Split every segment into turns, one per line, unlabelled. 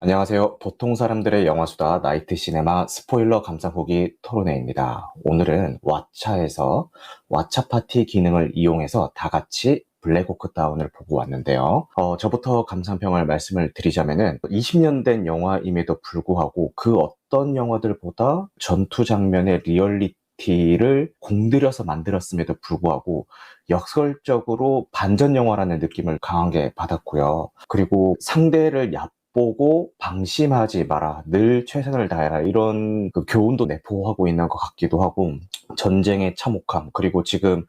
안녕하세요. 보통 사람들의 영화수다 나이트 시네마 스포일러 감상후기 토론회입니다. 오늘은 왓챠에서 왓챠 파티 기능을 이용해서 다 같이 블랙호크 다운을 보고 왔는데요. 저부터 감상평을 말씀을 드리자면은 20년 된 영화임에도 불구하고 그 어떤 영화들보다 전투 장면의 리얼리티를 공들여서 만들었음에도 불구하고 역설적으로 반전 영화라는 느낌을 강하게 받았고요. 그리고 상대를 보고 방심하지 마라. 늘 최선을 다해라. 이런 그 교훈도 내포하고 있는 것 같기도 하고, 전쟁의 참혹함, 그리고 지금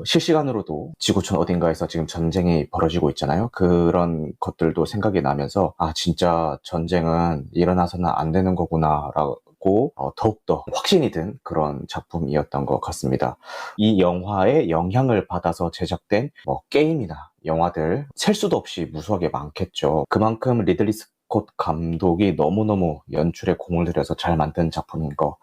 실시간으로도 지구촌 어딘가에서 지금 전쟁이 벌어지고 있잖아요. 그런 것들도 생각이 나면서 진짜 전쟁은 일어나서는 안 되는 거구나라고 더욱더 확신이 든 그런 작품이었던 것 같습니다. 이 영화의 영향을 받아서 제작된 게임이나 영화들 셀 수도 없이 무수하게 많겠죠. 그만큼 리들리 스콧 감독이 너무너무 연출에 공을 들여서 잘 만든 작품인 것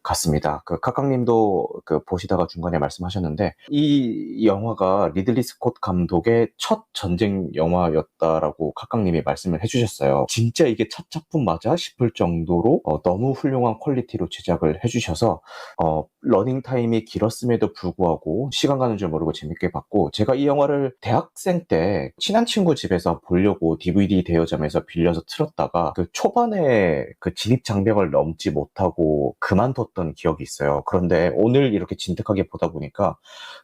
같습니다. 그 카카님도 그 보시다가 중간에 말씀하셨는데 이 영화가 리들리 스콧 감독의 첫 전쟁 영화였다라고 카카님이 말씀을 해주셨어요. 진짜 이게 첫 작품 맞아 싶을 정도로 너무 훌륭한 퀄리티로 제작을 해주셔서 러닝 타임이 길었음에도 불구하고 시간 가는 줄 모르고 재밌게 봤고, 제가 이 영화를 대학생 때 친한 친구 집에서 보려고 DVD 대여점에서 빌려서 틀었다가 그 초반에 그 진입 장벽을 넘지 못하고 그만뒀던 기억이 있어요. 그런데 오늘 이렇게 진득하게 보다 보니까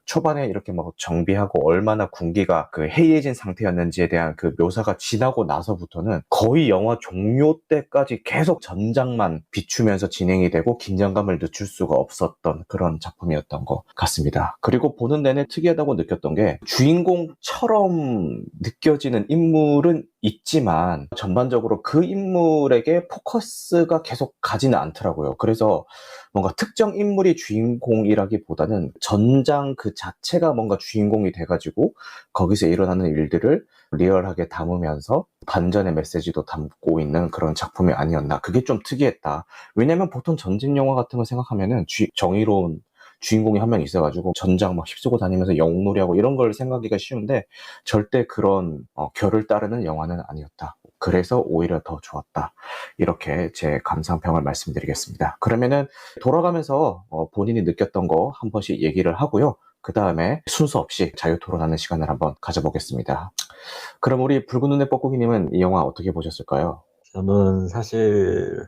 초반에 이렇게 뭐 정비하고 얼마나 군기가 그 해이해진 상태였는지에 대한 그 묘사가 지나고 나서부터는 거의 영화 종료 때까지 계속 전장만 비추면서 진행이 되고 긴장감을 늦출 수가 없었던 그런 작품이었던 것 같습니다. 그리고 보는 내내 특이하다고 느꼈던 게 주인공처럼 느껴지는 인물은 있지만 전반적으로 그 인물에게 포커스가 계속 가지는 않더라고요. 그래서 뭔가 특정 인물이 주인공이라기보다는 전장 그 자체가 뭔가 주인공이 돼가지고 거기서 일어나는 일들을 리얼하게 담으면서 반전의 메시지도 담고 있는 그런 작품이 아니었나. 그게 좀 특이했다. 왜냐면 보통 전쟁 영화 같은 거 생각하면은 정의로운 주인공이 한 명 있어가지고 전장 막 휩쓰고 다니면서 영웅놀이하고 이런 걸 생각하기가 쉬운데 절대 그런 결을 따르는 영화는 아니었다. 그래서 오히려 더 좋았다. 이렇게 제 감상평을 말씀드리겠습니다. 그러면은 돌아가면서 본인이 느꼈던 거 한 번씩 얘기를 하고요. 그 다음에 순서 없이 자유 토론하는 시간을 한번 가져보겠습니다. 그럼 우리 붉은 눈의 뻐꾸기님은 이 영화 어떻게 보셨을까요?
저는 사실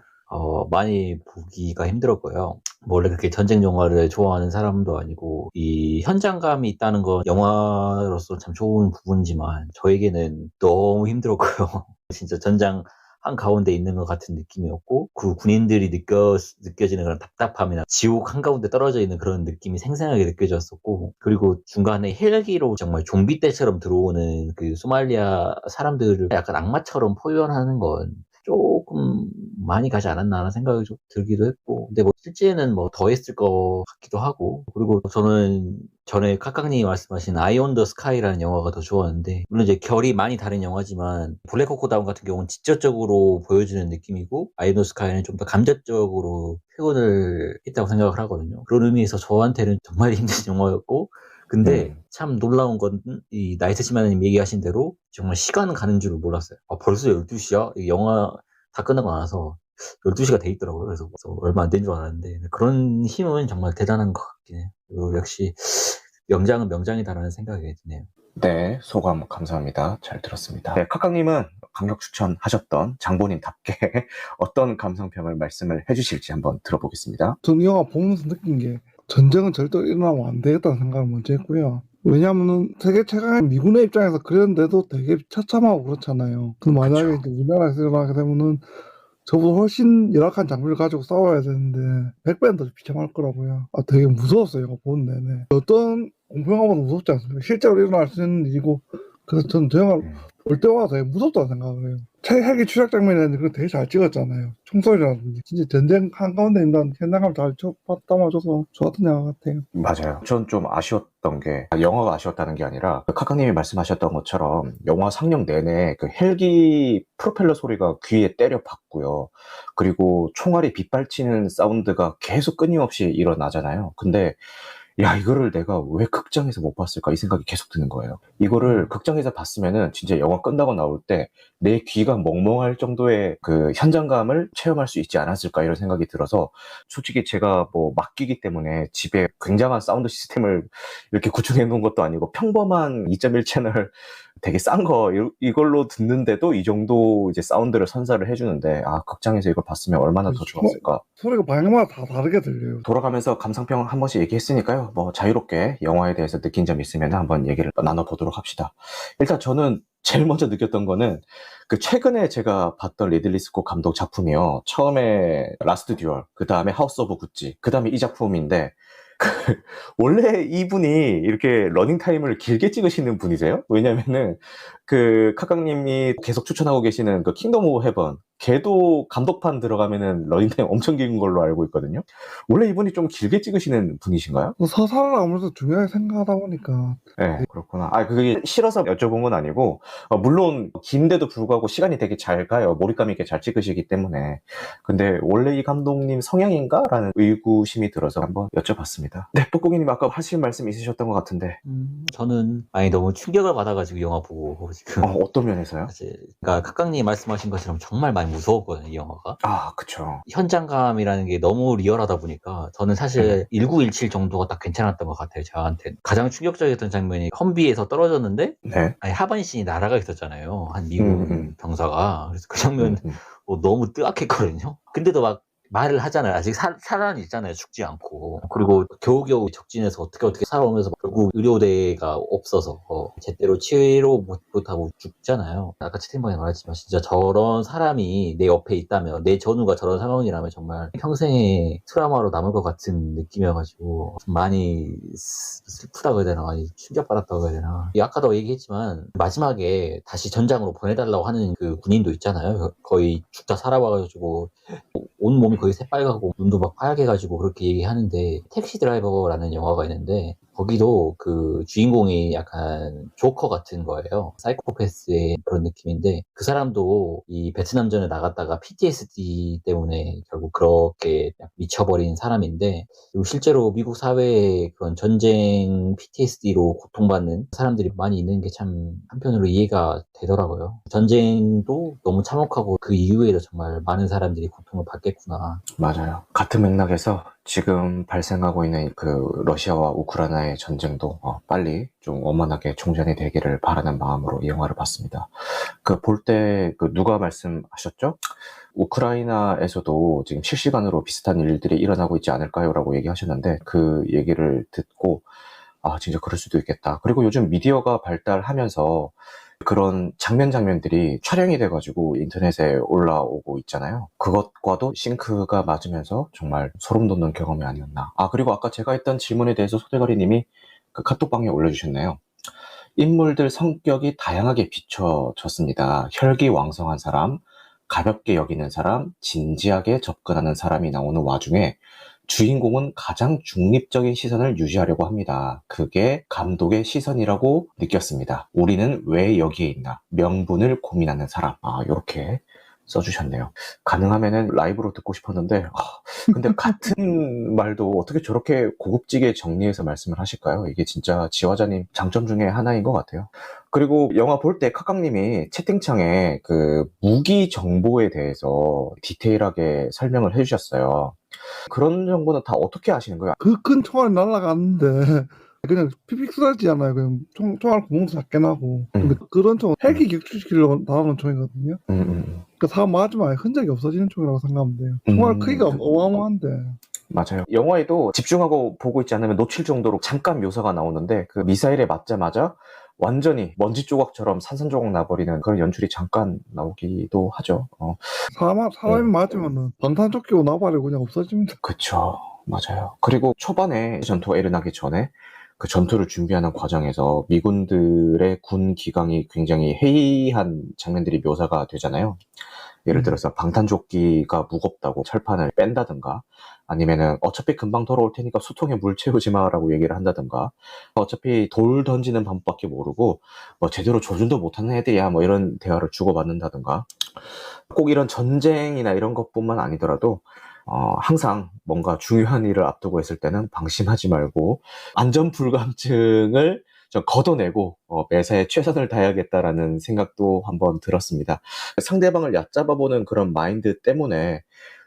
많이 보기가 힘들었고요. 뭐 원래 그렇게 전쟁 영화를 좋아하는 사람도 아니고 이 현장감이 있다는 건 영화로서 참 좋은 부분이지만 저에게는 너무 힘들었고요. 진짜 전장 한가운데 있는 것 같은 느낌이었고 그 군인들이 느껴지는 그런 답답함이나 지옥 한가운데 떨어져 있는 그런 느낌이 생생하게 느껴졌었고, 그리고 중간에 헬기로 정말 좀비 떼처럼 들어오는 그 소말리아 사람들을 약간 악마처럼 표현하는 건 조금 많이 가지 않았나 하는 생각이 좀 들기도 했고, 근데 뭐 실제는 뭐 더 했을 것 같기도 하고, 그리고 저는 전에 카카님이 말씀하신 아이 온 더 스카이라는 영화가 더 좋았는데, 물론 이제 결이 많이 다른 영화지만 블랙호크 다운 같은 경우는 직접적으로 보여주는 느낌이고 아이 온 더 스카이는 좀 더 감정적으로 표현을 했다고 생각을 하거든요. 그런 의미에서 저한테는 정말 힘든 영화였고, 근데
음,
참 놀라운 건 이 나이트 시마님 얘기하신 대로 정말 시간 가는 줄을 몰랐어요. 벌써 12시야? 영화 다 끝나고 나서 12시가 돼 있더라고요. 그래서 얼마 안 된 줄 알았는데 그런 힘은 정말 대단한 것 같긴 해요. 그리고 역시 명장은 명장이다라는 생각이 드네요.
네, 소감 감사합니다. 잘 들었습니다. 네, 카카님은 강력 추천하셨던 장본인답게 어떤 감상평을 말씀을 해주실지 한번 들어보겠습니다.
저는 이 영화 보면서 느낀 게 전쟁은 절대 일어나면 안 되겠다는 생각을 먼저 했고요. 왜냐하면 세계 최강의 미군의 입장에서 그랬는데도 되게 처참하고 그렇잖아요. 근데 만약에
그쵸.
이제 우리나라에서 일어나게 되면은 저보다 훨씬 열악한 장비를 가지고 싸워야 되는데 100배는 더 비참할 거라고요. 되게 무서웠어요. 이거 보는 내내. 어떤 공포영화보다 무섭지 않습니까? 실제로 일어날 수 있는 일이고, 그래서 저는 저 영화를
음,
볼 때마다 되게 무섭다고 생각을 해요. 헬기 추락 장면이라든지 그거 되게 잘 찍었잖아요. 총소리라든지 진짜 전쟁 한가운데 있는 현장감 잘 담아줘서 좋았던 영화 같아요.
맞아요. 전 좀 아쉬웠던 게, 영화가 아쉬웠다는 게 아니라, 카카님이 말씀하셨던 것처럼, 영화 상영 내내 그 헬기 프로펠러 소리가 귀에 때려 박고요. 그리고 총알이 빗발치는 사운드가 계속 끊임없이 일어나잖아요. 근데 야, 이거를 내가 왜 극장에서 못 봤을까 이 생각이 계속 드는 거예요. 이거를 극장에서 봤으면은 진짜 영화 끝나고 나올 때 내 귀가 멍멍할 정도의 그 현장감을 체험할 수 있지 않았을까 이런 생각이 들어서, 솔직히 제가 뭐 맡기기 때문에 집에 굉장한 사운드 시스템을 이렇게 구축해 놓은 것도 아니고 평범한 2.1 채널 되게 싼 거 이걸로 듣는데도 이 정도 이제 사운드를 선사를 해주는데, 아, 극장에서 이걸 봤으면 얼마나 더 좋았을까.
소리가 방향마다 다 다르게 들려요.
돌아가면서 감상평 한 번씩 얘기했으니까요. 뭐 자유롭게 영화에 대해서 느낀 점 있으면 한번 얘기를 나눠보도록 합시다. 일단 저는 제일 먼저 느꼈던 거는 그 최근에 제가 봤던 리들리 스콧 감독 작품이요. 처음에 라스트 듀얼, 그 다음에 하우스 오브 구찌, 그 다음에 이 작품인데 원래 이분이 이렇게 러닝타임을 길게 찍으시는 분이세요? 왜냐면은 그 카카님이 계속 추천하고 계시는 그 킹덤 오브 헤븐, 걔도 감독판 들어가면은 러닝타임 엄청 긴 걸로 알고 있거든요. 원래 이분이 좀 길게 찍으시는 분이신가요?
서사를 아무래도 중요하게 생각하다 보니까
네, 그렇구나. 아, 그게 싫어서 여쭤본 건 아니고, 물론 긴데도 불구하고 시간이 되게 잘 가요. 몰입감 있게 잘 찍으시기 때문에. 근데 원래 이 감독님 성향인가? 라는 의구심이 들어서 한번 여쭤봤습니다. 네, 뽀꼬기님 아까 하실 말씀 있으셨던 것 같은데,
저는 너무 충격을 받아가지고 영화 보고 지금
어떤 면에서요?
사실 그러니까 각각님 말씀하신 것처럼 정말 많이 무서웠거든요, 이 영화가.
아, 그쵸.
현장감이라는 게 너무 리얼하다 보니까 저는 사실 1917 정도가 딱 괜찮았던 것 같아요, 저한테. 가장 충격적이었던 장면이 험비에서 떨어졌는데
네.
아니, 하반신이 날아가 있었잖아요, 한 미군 병사가. 그래서 그 장면
음.
너무 뜨악했거든요. 근데도 막 말을 하잖아요. 아직 살아는 있잖아요. 죽지 않고. 그리고 겨우겨우 적진에서 어떻게 살아오면서 결국 의료대가 없어서 제대로 치료 못하고 죽잖아요. 아까 채팅방에 말했지만 진짜 저런 사람이 내 옆에 있다면, 내 전우가 저런 상황이라면 정말 평생의 트라우마로 남을 것 같은 느낌이어가지고 좀 많이 슬프다고 해야 되나, 많이 충격받았다고 해야 되나. 아까도 얘기했지만 마지막에 다시 전장으로 보내달라고 하는 그 군인도 있잖아요. 거의 죽다 살아와가지고 온 몸이 거의 새빨갛고 눈도 막 하얗게가지고 그렇게 얘기하는데, 택시 드라이버라는 영화가 있는데 거기도 그 주인공이 약간 조커 같은 거예요. 사이코패스의 그런 느낌인데, 그 사람도 이 베트남전에 나갔다가 PTSD 때문에 결국 그렇게 미쳐버린 사람인데, 그리고 실제로 미국 사회에 그런 전쟁 PTSD로 고통받는 사람들이 많이 있는 게 참 한편으로 이해가 되더라고요. 전쟁도 너무 참혹하고 그 이후에도 정말 많은 사람들이 고통을 받겠구나.
맞아요. 같은 맥락에서 지금 발생하고 있는 그 러시아와 우크라이나의 전쟁도 빨리 좀 원만하게 종전이 되기를 바라는 마음으로 이 영화를 봤습니다. 그 볼 때 그 누가 말씀하셨죠? 우크라이나에서도 지금 실시간으로 비슷한 일들이 일어나고 있지 않을까요? 라고 얘기하셨는데, 그 얘기를 듣고 아, 진짜 그럴 수도 있겠다. 그리고 요즘 미디어가 발달하면서 그런 장면들이 촬영이 돼가지고 인터넷에 올라오고 있잖아요. 그것과도 싱크가 맞으면서 정말 소름 돋는 경험이 아니었나. 아, 그리고 아까 제가 했던 질문에 대해서 소대가리님이 그 카톡방에 올려주셨네요. 인물들 성격이 다양하게 비춰졌습니다. 혈기왕성한 사람, 가볍게 여기는 사람, 진지하게 접근하는 사람이 나오는 와중에 주인공은 가장 중립적인 시선을 유지하려고 합니다. 그게 감독의 시선이라고 느꼈습니다. 우리는 왜 여기에 있나? 명분을 고민하는 사람. 아, 요렇게 써주셨네요. 가능하면은 라이브로 듣고 싶었는데, 근데 같은 말도 어떻게 저렇게 고급지게 정리해서 말씀을 하실까요? 이게 진짜 지화자님 장점 중에 하나인 것 같아요. 그리고 영화 볼 때 카카님이 채팅창에 그 무기 정보에 대해서 디테일하게 설명을 해주셨어요. 그런 정보는 다 어떻게 아시는 거예요?
그 큰 총알이 날아가는데 그냥 픽픽 쏟아지잖아요. 그냥 총알 구멍도 작게 나고. 근데 그런 총은 헬기 격추시키려고 나오는 총이거든요. 그 사람 맞으면 아예 흔적이 없어지는 총이라고 생각하면 돼요. 총알 크기가 어마어마한데.
맞아요. 영화에도 집중하고 보고 있지 않으면 놓칠 정도로 잠깐 묘사가 나오는데, 그 미사일에 맞자마자 완전히 먼지 조각처럼 산산조각 나버리는 그런 연출이 잠깐 나오기도 하죠.
사람이 맞으면은 방탄조끼고 나발이고 그냥 없어집니다.
그쵸. 맞아요. 그리고 초반에 전투가 일어나기 전에 그 전투를 준비하는 과정에서 미군들의 군 기강이 굉장히 해이한 장면들이 묘사가 되잖아요. 예를 들어서 방탄조끼가 무겁다고 철판을 뺀다든가, 아니면은 어차피 금방 돌아올 테니까 수통에 물 채우지 마라고 얘기를 한다든가, 어차피 돌 던지는 방법밖에 모르고 뭐 제대로 조준도 못하는 애들이야, 뭐 이런 대화를 주고받는다든가. 꼭 이런 전쟁이나 이런 것뿐만 아니더라도 항상 뭔가 중요한 일을 앞두고 있을 때는 방심하지 말고 안전 불감증을 좀 걷어내고 매사에 최선을 다해야겠다라는 생각도 한번 들었습니다. 상대방을 얕잡아보는 그런 마인드 때문에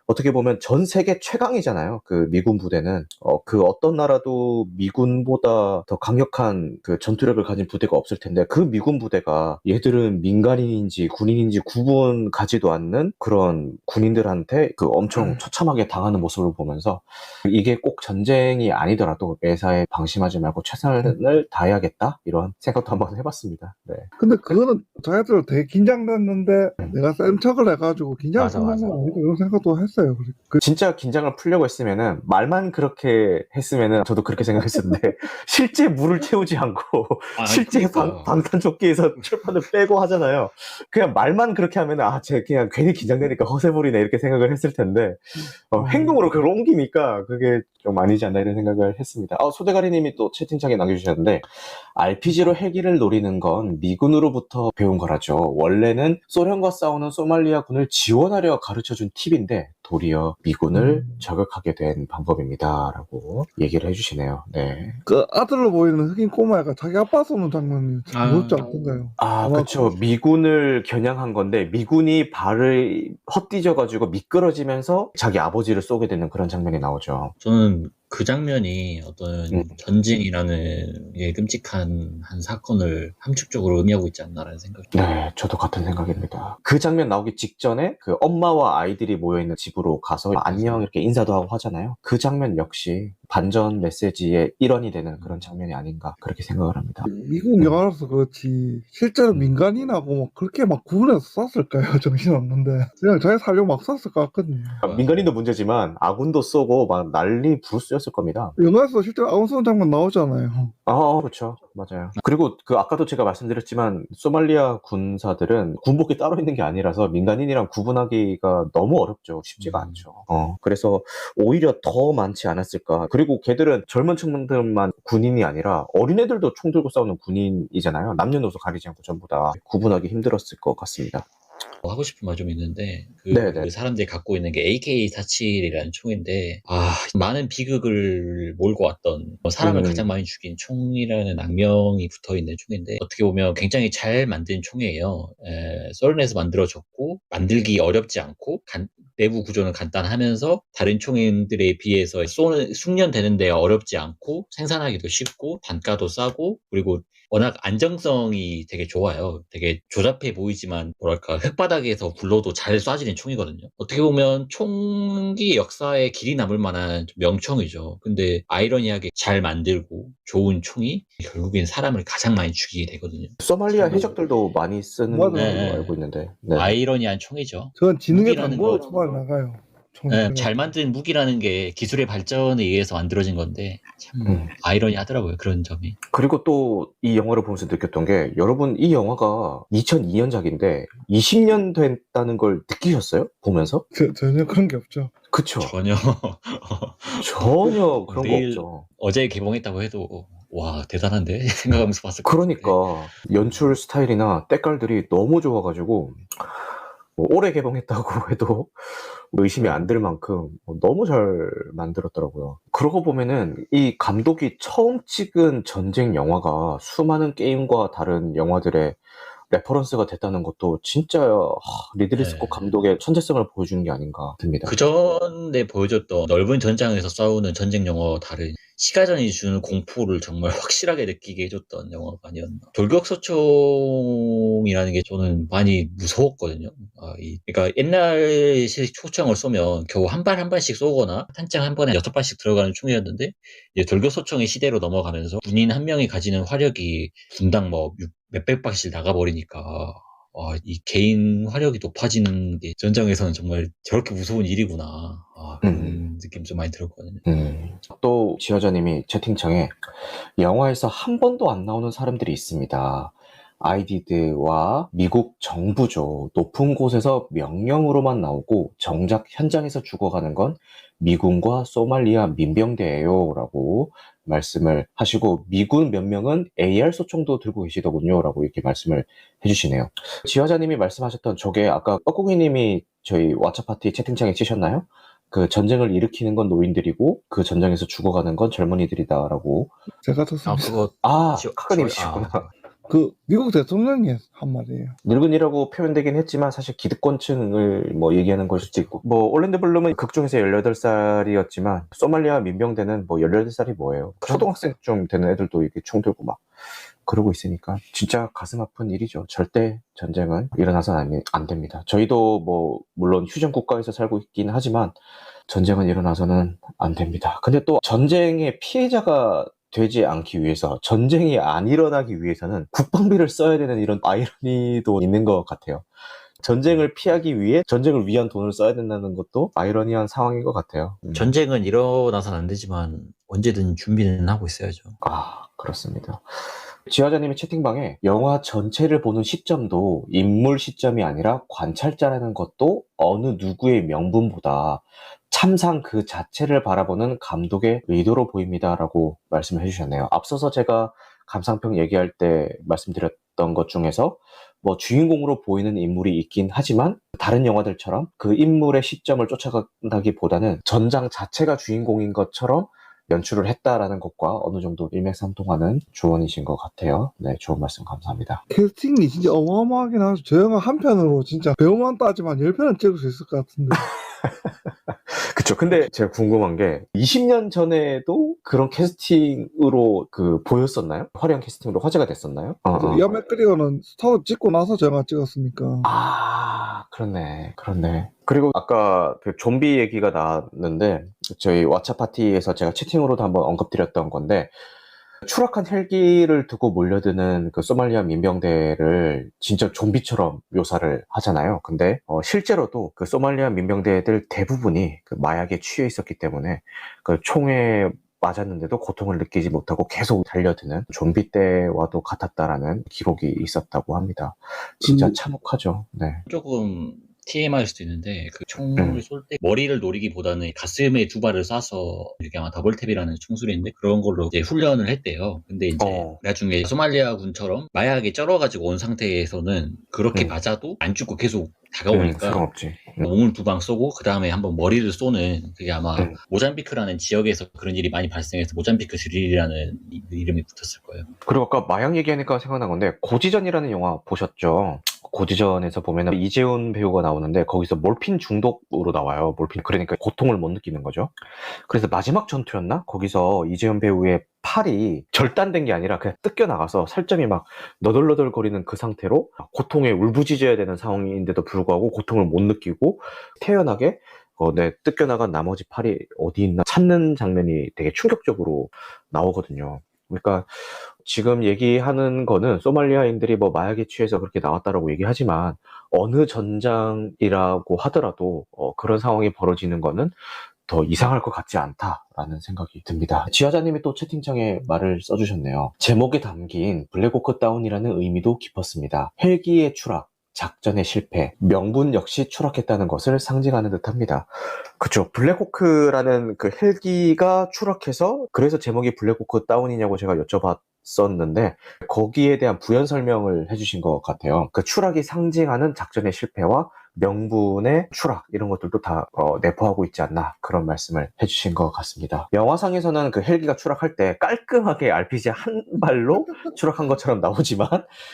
어떻게 보면 전 세계 최강이잖아요. 그 미군 부대는 그 어떤 나라도 미군보다 더 강력한 그 전투력을 가진 부대가 없을 텐데, 그 미군 부대가 얘들은 민간인인지 군인인지 구분 가지도 않는 그런 군인들한테 그 엄청 처참하게 당하는 모습을 보면서, 이게 꼭 전쟁이 아니더라도 매사에 방심하지 말고 최선을 다해야겠다, 이런 생각도 한번 해봤습니다. 네.
근데 그거는 자기들 되게 긴장됐는데 내가 센 척을 해가지고 긴장
맞아,
풀는
맞아.
건 아니고 이런 생각도 했어요.
진짜 긴장을 풀려고 했으면은, 말만 그렇게 했으면은 저도 그렇게 생각했었는데 실제 물을 채우지 않고 실제
그러니까.
방탄조끼에서 철판을 빼고 하잖아요. 그냥 말만 그렇게 하면은 쟤 그냥 괜히 긴장되니까 허세부리네 이렇게 생각을 했을 텐데, 행동으로 그걸 옮기니까 그게 좀 아니지 않나 이런 생각을 했습니다. 소대가리님이 또 채팅창에 남겨주셨는데, RPG로 헬기를 노리는 건 미군으로부터 배운 거라죠. 원래는 소련과 싸우는 소말리아 군을 지원하려 가르쳐준 팁인데 도리어 미군을 저격하게 된 방법입니다, 라고 얘기를 해주시네요. 네.
그 아들로 보이는 흑인 꼬마애가 자기 아빠 쏘는 장면이 무섭지 않던가요?
그쵸. 미군을 겨냥한 건데, 미군이 발을 헛디뎌가지고 미끄러지면서 자기 아버지를 쏘게 되는 그런 장면이 나오죠.
저는 그 장면이 어떤
음.
전쟁이라는 예, 끔찍한 한 사건을 함축적으로 의미하고 있지 않나라는 생각이
네, 저도 같은 생각입니다. 그 장면 나오기 직전에 그 엄마와 아이들이 모여있는 집으로 가서 안녕 이렇게 인사도 하고 하잖아요. 그 장면 역시 반전 메시지의 일원이 되는 그런 장면이 아닌가, 그렇게 생각을 합니다.
미국 영화라서 그렇지 실제로 민간인하고 막 그렇게 막 구분해서 쐈을까요? 정신없는데 그냥 자기 살려고 막 쐈을 것 같거든요.
민간인도 문제지만 아군도 쏘고 막 난리 부르스였을 겁니다.
영화에서 실제로 아군 쏘는 장면 나오잖아요.
그렇죠. 맞아요. 그리고 아까도 제가 말씀드렸지만, 소말리아 군사들은 군복이 따로 있는 게 아니라서 민간인이랑 구분하기가 너무 어렵죠. 쉽지가 않죠. 그래서 오히려 더 많지 않았을까. 그리고 걔들은 젊은 층들만 군인이 아니라 어린애들도 총 들고 싸우는 군인이잖아요. 남녀노소 가리지 않고 전부 다 구분하기 힘들었을 것 같습니다.
하고 싶은 말 좀 있는데
네네.
그 사람들이 갖고 있는 게 AK-47이라는 총인데 많은 비극을 몰고 왔던 사람을 가장 많이 죽인 총이라는 악명이 붙어있는 총인데, 어떻게 보면 굉장히 잘 만든 총이에요. 소련에서 만들어졌고 만들기 어렵지 않고 내부 구조는 간단하면서 다른 총들에 비해서 숙련되는 데 어렵지 않고 생산하기도 쉽고 단가도 싸고, 그리고 워낙 안정성이 되게 좋아요. 되게 조잡해 보이지만 뭐랄까 흙바닥에서 굴러도 잘 쏴지는 총이거든요. 어떻게 보면 총기 역사에 길이 남을 만한 명총이죠. 근데 아이러니하게 잘 만들고 좋은 총이 결국엔 사람을 가장 많이 죽이게 되거든요.
소말리아 해적들도 많이 쓰는 걸로
맞아요.
알고 있는데. 네.
아이러니한 총이죠.
저건 지능의
무기라는
담보로
거.
초반에 나가요.
잘 만든 무기라는 게 기술의 발전에 의해서 만들어진 건데 참 아이러니하더라고요, 그런 점이.
그리고 또 이 영화를 보면서 느꼈던 게, 여러분 이 영화가 2002년작인데 20년 됐다는 걸 느끼셨어요? 보면서?
전혀 그런 게 없죠.
그쵸?
전혀
전혀 그런 거
내일
없죠.
어제 개봉했다고 해도 와 대단한데 생각하면서 봤을 것 같은데.
그러니까 연출 스타일이나 때깔들이 너무 좋아가지고 올해 개봉했다고 해도 의심이 안 들 만큼 너무 잘 만들었더라고요. 그러고 보면은 이 감독이 처음 찍은 전쟁 영화가 수많은 게임과 다른 영화들의 레퍼런스가 됐다는 것도 진짜 리들리 스콧 감독의 천재성을 보여주는 게 아닌가 듭니다.
그 전에 보여줬던 넓은 전장에서 싸우는 전쟁 영화와 다른 시가전이 주는 공포를 정말 확실하게 느끼게 해줬던 영화가 아니었나. 돌격소총이라는 게 저는 많이 무서웠거든요. 그러니까 옛날식 초총을 쏘면 겨우 한 발 한 발씩 쏘거나 탄창 한 번에 6발씩 들어가는 총이었는데, 이제 돌격소총의 시대로 넘어가면서 군인 한 명이 가지는 화력이 분당 뭐 몇백 발씩 나가버리니까 이 개인 화력이 높아지는 게 전장에서는 정말 저렇게 무서운 일이구나. 그런 느낌 좀 많이 들었거든요.
또 지여자님이 채팅창에 영화에서 한 번도 안 나오는 사람들이 있습니다. 아이디드와 미국 정부죠. 높은 곳에서 명령으로만 나오고 정작 현장에서 죽어가는 건 미군과 소말리아 민병대예요 라고 말씀을 하시고, 미군 몇 명은 AR 소총도 들고 계시더군요 라고 이렇게 말씀을 해주시네요. 지화자님이 말씀하셨던 저게 아까 뻐꾸기님이 저희 왓챠파티 채팅창에 치셨나요? 그 전쟁을 일으키는 건 노인들이고 그 전쟁에서 죽어가는 건 젊은이들이다라고.
제가
아,
듣습니다.
그거
카카님이시구나.
그 미국 대통령이 한 말이에요.
늙은이라고 표현되긴 했지만 사실 기득권층을 뭐 얘기하는 걸 수도 있고, 뭐 올랜드 블룸은 극중에서 18살이었지만 소말리아 민병대는 뭐 18살이 뭐예요. 초등학생 좀 되는 애들도 이렇게 총 들고 막 그러고 있으니까 진짜 가슴 아픈 일이죠. 절대 전쟁은 일어나서는 안 됩니다. 저희도 뭐 물론 휴전 국가에서 살고 있긴 하지만 전쟁은 일어나서는 안 됩니다. 근데 또 전쟁의 피해자가 되지 않기 위해서, 전쟁이 안 일어나기 위해서는 국방비를 써야 되는 이런 아이러니도 있는 것 같아요. 전쟁을 피하기 위해 전쟁을 위한 돈을 써야 된다는 것도 아이러니한 상황인 것 같아요.
전쟁은 일어나서는 안 되지만 언제든 준비는 하고 있어야죠.
그렇습니다. 지화자님의 채팅방에 영화 전체를 보는 시점도 인물 시점이 아니라 관찰자라는 것도 어느 누구의 명분보다 참상 그 자체를 바라보는 감독의 의도로 보입니다라고 말씀을 해주셨네요. 앞서서 제가 감상평 얘기할 때 말씀드렸던 것 중에서 뭐 주인공으로 보이는 인물이 있긴 하지만 다른 영화들처럼 그 인물의 시점을 쫓아간다기보다는 전장 자체가 주인공인 것처럼 연출을 했다라는 것과 어느 정도 일맥상통하는 조언이신 것 같아요. 네, 좋은 말씀 감사합니다.
캐스팅이 진짜 어마어마하긴 하죠. 저 영화 한 편으로 진짜 배우만 따지면 10편은 찍을 수 있을 것 같은데.
그쵸. 근데 제가 궁금한 게 20년 전에도 그런 캐스팅으로 보였었나요? 화려한 캐스팅으로 화제가 됐었나요?
이안 맥그리거는 스타워 찍고 나서 저 영화 찍었으니까.
그렇네. 그리고 아까 그 좀비 얘기가 나왔는데 저희 왓챠파티에서 제가 채팅으로도 한번 언급드렸던 건데, 추락한 헬기를 두고 몰려드는 그 소말리아 민병대를 진짜 좀비처럼 묘사를 하잖아요. 근데 실제로도 그 소말리아 민병대들 대부분이 그 마약에 취해 있었기 때문에 그 총에 맞았는데도 고통을 느끼지 못하고 계속 달려드는 좀비 때와도 같았다라는 기록이 있었다고 합니다. 진짜 참혹하죠. 네.
조금 TMI일 수도 있는데 그 총을 쏠 때 머리를 노리기보다는 가슴에 두 발을 쏴서 이렇게 아마 더블탭이라는 총술인데 그런 걸로 이제 훈련을 했대요. 근데 이제 나중에 소말리아 군처럼 마약에 쩔어가지고 온 상태에서는 그렇게 맞아도 안 죽고 계속 다가오니까
소용없지.
몸을 두 방 쏘고 그 다음에 한번 머리를 쏘는, 그게 아마 모잠비크라는 지역에서 그런 일이 많이 발생해서 모잠비크 드릴이라는 이름이 붙었을 거예요.
그리고 아까 마약 얘기하니까 생각난 건데, 고지전이라는 영화 보셨죠? 고지전에서 보면 이재훈 배우가 나오는데 거기서 몰핀 중독으로 나와요. 몰핀. 그러니까 고통을 못 느끼는 거죠. 그래서 마지막 전투였나? 거기서 이재훈 배우의 팔이 절단된 게 아니라 그냥 뜯겨나가서 살점이 막 너덜너덜거리는 그 상태로 고통에 울부짖어야 되는 상황인데도 불구하고 고통을 못 느끼고 태연하게 뜯겨나간 나머지 팔이 어디 있나 찾는 장면이 되게 충격적으로 나오거든요. 그러니까 지금 얘기하는 거는 소말리아인들이 뭐 마약에 취해서 그렇게 나왔다라고 얘기하지만 어느 전장이라고 하더라도 그런 상황이 벌어지는 거는 더 이상할 것 같지 않다라는 생각이 듭니다. 지하자님이 또 채팅창에 말을 써주셨네요. 제목에 담긴 블랙호크 다운이라는 의미도 깊었습니다. 헬기의 추락, 작전의 실패, 명분 역시 추락했다는 것을 상징하는 듯합니다. 그쵸. 블랙호크라는 그 헬기가 추락해서 그래서 제목이 블랙호크 다운이냐고 제가 여쭤봤었는데 거기에 대한 부연 설명을 해주신 것 같아요. 그 추락이 상징하는 작전의 실패와 명분의 추락, 이런 것들도 다 내포하고 있지 않나, 그런 말씀을 해주신 것 같습니다. 영화상에서는 그 헬기가 추락할 때 깔끔하게 RPG 한 발로 추락한 것처럼 나오지만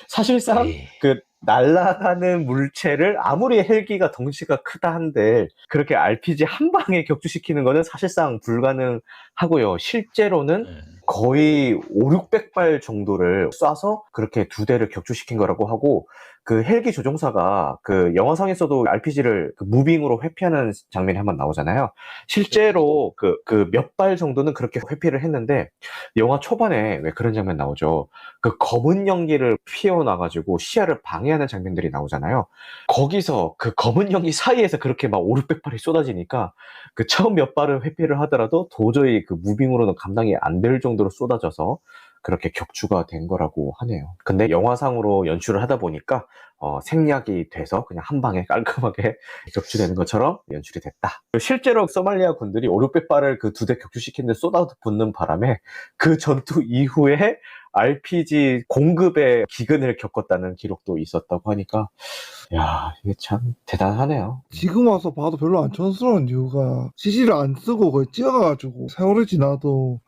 사실상 그 날아가는 물체를 아무리 헬기가 덩치가 크다 한들 그렇게 RPG 한 방에 격추시키는 거는 사실상 불가능하고요. 실제로는 거의 500-600발 정도를 쏴서 그렇게 두 대를 격추시킨 거라고 하고, 그 헬기 조종사가 그 영화상에서도 RPG를 그 무빙으로 회피하는 장면이 한번 나오잖아요. 실제로 그 몇 발 정도는 그렇게 회피를 했는데 영화 초반에 왜 그런 장면 나오죠. 그 검은 연기를 피워놔가지고 시야를 방해하는 장면들이 나오잖아요. 거기서 그 검은 연기 사이에서 그렇게 막 500-600발이 쏟아지니까 그 처음 몇 발은 회피를 하더라도 도저히 그 무빙으로는 감당이 안 될 정도로 쏟아져서 그렇게 격추가 된 거라고 하네요. 근데 영화상으로 연출을 하다 보니까 생략이 돼서 그냥 한 방에 깔끔하게 격추되는 것처럼 연출이 됐다. 실제로 소말리아 군들이 5, 600발을 그 2대 격추시키는데 쏟아붓는 바람에 그 전투 이후에 RPG 공급에 기근을 겪었다는 기록도 있었다고 하니까 야, 이게 참 대단하네요.
지금 와서 봐도 별로 안 촌스러운 이유가 CG를 안 쓰고 거의 찍어가지고 세월이 지나도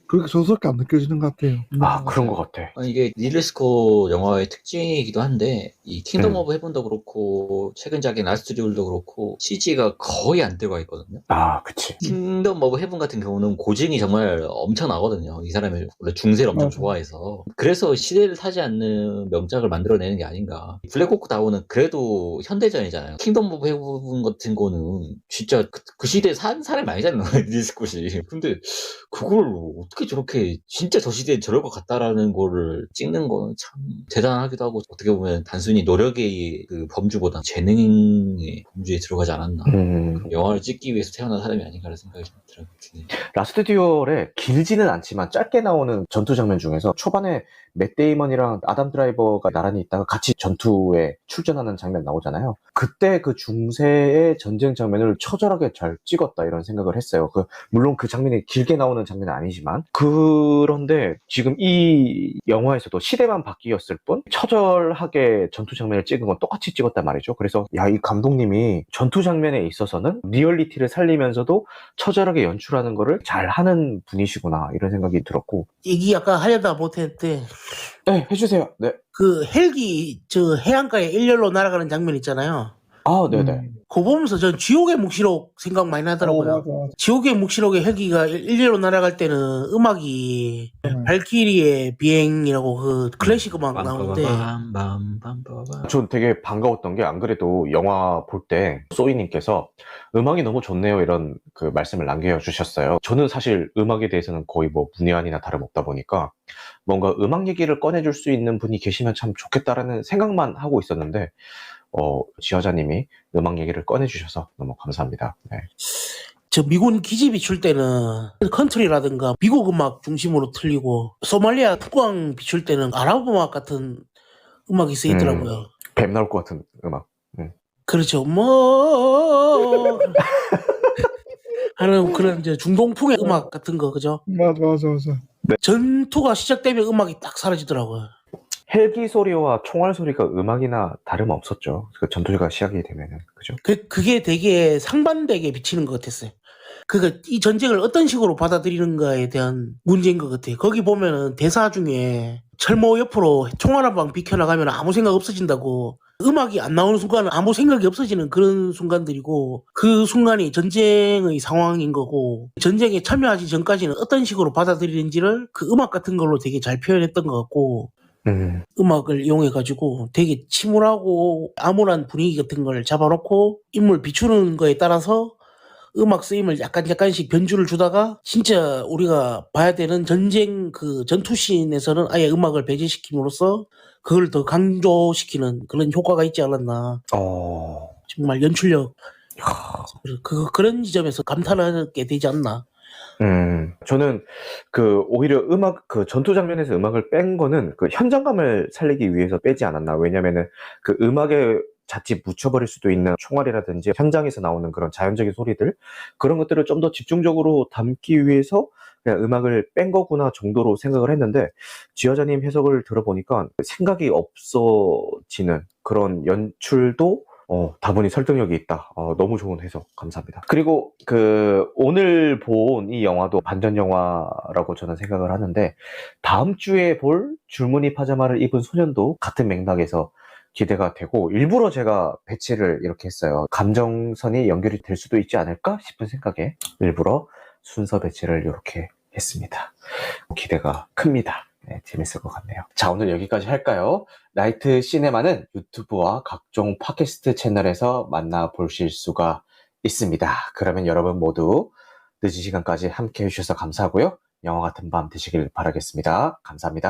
그렇게 촌스럽게 안 느껴지는 것 같아요.
아, 그런 것 같아.
이게 리들리 스콧 영화의 특징이기도 한데 이 킹덤
네.
오브 헤븐도 그렇고 최근작인 라스트 듀얼도 그렇고 CG가 거의 안 들어가 있거든요.
아, 그치.
킹덤 오브 헤븐 같은 경우는 고증이 정말 엄청나거든요. 이 사람이 원래 중세를 엄청
맞아.
좋아해서. 그래서 시대를 타지 않는 명작을 만들어내는 게 아닌가. 블랙호크 다운은 그래도 현대전이잖아요. 킹덤 오브 헤븐 같은 거는 진짜 그 시대에 산 사람이 아니잖아요. 리들리 스콧이. 근데 그걸 어떻게 저렇게 진짜 저 시대에 저럴 것 같다라는 거를 찍는 거는 참 대단하기도 하고 어떻게 보면 단순히 노력의 그 범주보다 재능의 범주에 들어가지 않았나. 영화를 찍기 위해서 태어난 사람이 아닌가라는 생각이 좀 들어요.
라스트 듀얼에 길지는 않지만 짧게 나오는 전투 장면 중에서 초반에 맷 데이먼이랑 아담 드라이버가 나란히 있다가 같이 전투에 출전하는 장면 나오잖아요. 그때 그 중세의 전쟁 장면을 처절하게 잘 찍었다 이런 생각을 했어요. 물론 그 장면이 길게 나오는 장면은 아니지만 그런데 지금 이 영화에서도 시대만 바뀌었을 뿐 처절하게 전투 장면을 찍은 건 똑같이 찍었단 말이죠. 그래서 야, 이 감독님이 전투 장면에 있어서는 리얼리티를 살리면서도 처절하게 연출하는 거를 잘 하는 분이시구나 이런 생각이 들었고.
얘기 아까 하려다 못했는데
네, 해주세요. 네.
그 헬기 저 해안가에 일렬로 날아가는 장면 있잖아요.
아, 네네.
그거 보면서 전 지옥의 묵시록 생각 많이 나더라고요.
맞아.
지옥의 묵시록의 헬기가 일렬로 날아갈 때는 음악이 발키리의 비행이라고 그 클래식 음악 나오는데
전 되게 반가웠던 게 안 그래도 영화 볼 때 소희님께서 음악이 너무 좋네요 이런 그 말씀을 남겨주셨어요. 저는 사실 음악에 대해서는 거의 뭐 문외한이나 다름없다 보니까 뭔가 음악 얘기를 꺼내줄 수 있는 분이 계시면 참 좋겠다라는 생각만 하고 있었는데 지화자님이 음악 얘기를 꺼내주셔서 너무 감사합니다. 네.
저 미군 기지 비출 때는 컨트리라든가 미국 음악 중심으로 틀리고 소말리아 국왕 비출 때는 아랍 음악 같은 음악이 쓰이더라고요.
뱀 나올 것 같은 음악.
그렇죠. 뭐 하는 그런 이제 중동풍의 음악 같은 거 그죠?
맞아.
전투가 시작되면 음악이 딱 사라지더라고요.
헬기 소리와 총알 소리가 음악이나 다름없었죠. 그 전투가 시작이 되면은. 그죠?
그게 되게 상반되게 비치는 것 같았어요. 그러니까 이 전쟁을 어떤 식으로 받아들이는가에 대한 문제인 것 같아요. 거기 보면은 대사 중에 철모 옆으로 총알 한 방 비켜나가면 아무 생각 없어진다고 음악이 안 나오는 순간은 아무 생각이 없어지는 그런 순간들이고 그 순간이 전쟁의 상황인 거고 전쟁에 참여하기 전까지는 어떤 식으로 받아들이는지를 그 음악 같은 걸로 되게 잘 표현했던 것 같고 음악을 이용해가지고 되게 침울하고 암울한 분위기 같은 걸 잡아놓고 인물 비추는 거에 따라서 음악 쓰임을 약간씩 변주를 주다가 진짜 우리가 봐야 되는 전쟁 그 전투씬에서는 아예 음악을 배제시킴으로써 그걸 더 강조시키는 그런 효과가 있지 않았나. 정말 연출력. 그런 지점에서 감탄하게 되지 않나.
저는 오히려 전투 장면에서 음악을 뺀 거는 그 현장감을 살리기 위해서 빼지 않았나. 왜냐면은 그 음악에 자칫 묻혀버릴 수도 있는 총알이라든지 현장에서 나오는 그런 자연적인 소리들, 그런 것들을 좀 더 집중적으로 담기 위해서 그냥 음악을 뺀 거구나 정도로 생각을 했는데, 지여자님 해석을 들어보니까 생각이 없어지는 그런 연출도 다분히 설득력이 있다. 너무 좋은 해석 감사합니다. 그리고 오늘 본 이 영화도 반전 영화라고 저는 생각을 하는데, 다음 주에 볼 줄무늬 파자마를 입은 소년도 같은 맥락에서 기대가 되고, 일부러 제가 배치를 이렇게 했어요. 감정선이 연결이 될 수도 있지 않을까 싶은 생각에 일부러 순서 배치를 이렇게 했습니다. 기대가 큽니다. 네, 재밌을 것 같네요. 자, 오늘 여기까지 할까요? 나이트 시네마는 유튜브와 각종 팟캐스트 채널에서 만나보실 수가 있습니다. 그러면 여러분 모두 늦은 시간까지 함께 해주셔서 감사하고요. 영화 같은 밤 되시길 바라겠습니다. 감사합니다.